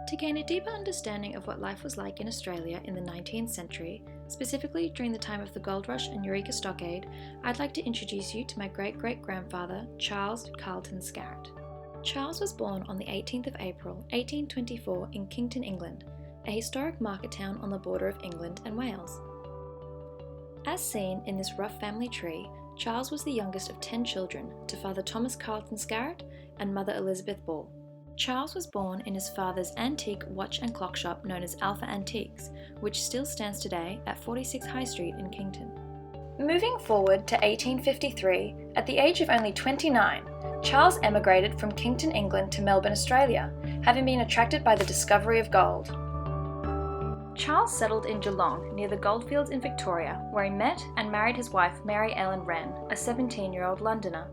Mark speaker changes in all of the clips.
Speaker 1: To gain a deeper understanding of what life was like in Australia in the 19th century, specifically during the time of the Gold Rush and Eureka Stockade, I'd like to introduce you to my great-great-grandfather, Charles Carlton Skarratt. Charles was born on the 18th of April 1824 in Kington, England, a historic market town on the border of England and Wales. As seen in this rough family tree, Charles was the youngest of 10 children to Father Thomas Carlton Skarratt and Mother Elizabeth Ball. Charles was born in his father's antique watch and clock shop known as Alpha Antiques, which still stands today at 46 High Street in Kington. Moving forward to 1853, at the age of only 29, Charles emigrated from Kington, England to Melbourne, Australia, having been attracted by the discovery of gold. Charles settled in Geelong near the goldfields in Victoria, where he met and married his wife Mary Ellen Wren, a 17-year-old Londoner.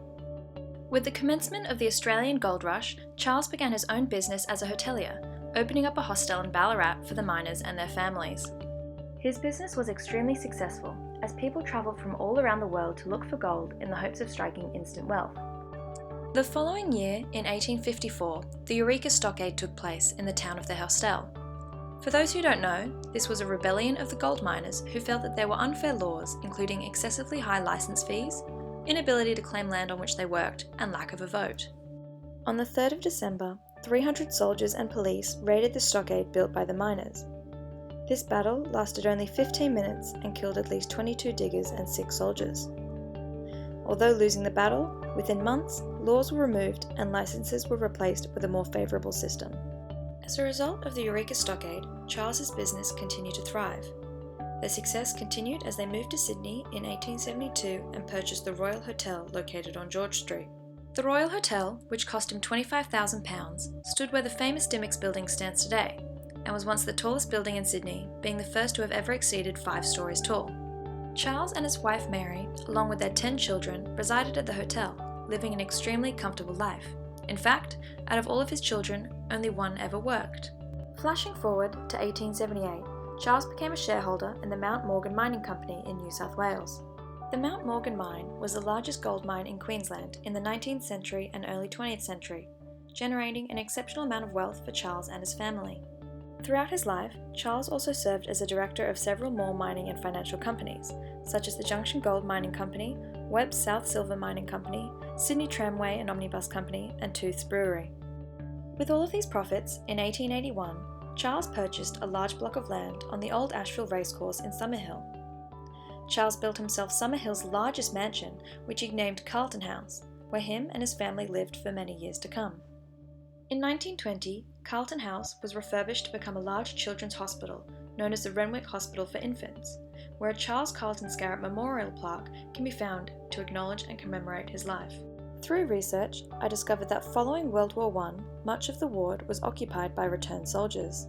Speaker 1: With the commencement of the Australian gold rush, Charles began his own business as a hotelier, opening up a hostel in Ballarat for the miners and their families. His business was extremely successful, as people travelled from all around the world to look for gold in the hopes of striking instant wealth. The following year, in 1854, the Eureka Stockade took place in the town of the hostel. For those who don't know, this was a rebellion of the gold miners who felt that there were unfair laws, including excessively high licence fees, inability to claim land on which they worked, and lack of a vote. On the 3rd of December, 300 soldiers and police raided the stockade built by the miners. This battle lasted only 15 minutes and killed at least 22 diggers and 6 soldiers. Although losing the battle, within months, laws were removed and licences were replaced with a more favourable system. As a result of the Eureka Stockade, Charles's business continued to thrive. Their success continued as they moved to Sydney in 1872 and purchased the Royal Hotel located on George Street. The Royal Hotel, which cost him £25,000, stood where the famous Dymocks building stands today, and was once the tallest building in Sydney, being the first to have ever exceeded 5 stories tall. Charles and his wife Mary, along with their 10 children, resided at the hotel, living an extremely comfortable life. In fact, out of all of his children, only one ever worked. Flashing forward to 1878, Charles became a shareholder in the Mount Morgan Mining Company in New South Wales. The Mount Morgan mine was the largest gold mine in Queensland in the 19th century and early 20th century, generating an exceptional amount of wealth for Charles and his family. Throughout his life, Charles also served as a director of several more mining and financial companies, such as the Junction Gold Mining Company, Webb's South Silver Mining Company, Sydney Tramway and Omnibus Company, and Tooth's Brewery. With all of these profits, in 1881, Charles purchased a large block of land on the old Asheville racecourse in Summerhill. Charles built himself Summerhill's largest mansion, which he named Carlton House, where him and his family lived for many years to come. In 1920, Carlton House was refurbished to become a large children's hospital, known as the Renwick Hospital for Infants, where a Charles Carlton Skarratt Memorial Plaque can be found to acknowledge and commemorate his life. Through research, I discovered that following World War I, much of the ward was occupied by returned soldiers.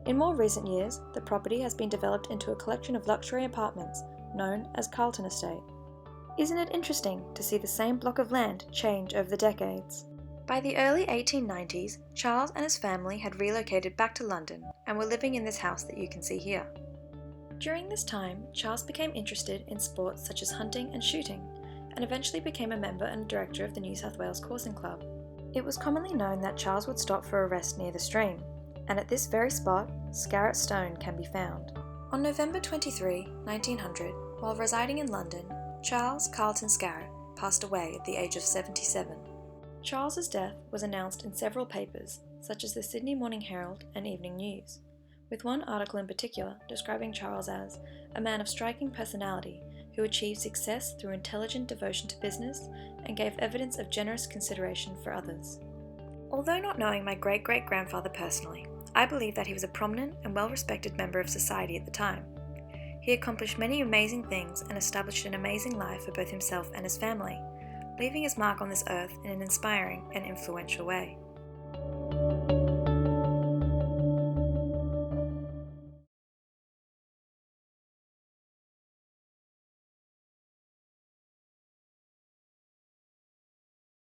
Speaker 1: In more recent years, the property has been developed into a collection of luxury apartments known as Carlton Estate. Isn't it interesting to see the same block of land change over the decades? By the early 1890s, Charles and his family had relocated back to London and were living in this house that you can see here. During this time, Charles became interested in sports such as hunting and shooting, and eventually became a member and director of the New South Wales Coursing Club. It was commonly known that Charles would stop for a rest near the stream, and at this very spot, Skarratt Stone can be found. On November 23, 1900, while residing in London, Charles Carlton Skarratt passed away at the age of 77. Charles's death was announced in several papers, such as the Sydney Morning Herald and Evening News, with one article in particular describing Charles as a man of striking personality who achieved success through intelligent devotion to business and gave evidence of generous consideration for others. Although not knowing my great-great-grandfather personally, I believe that he was a prominent and well-respected member of society at the time. He accomplished many amazing things and established an amazing life for both himself and his family, leaving his mark on this earth in an inspiring and influential way.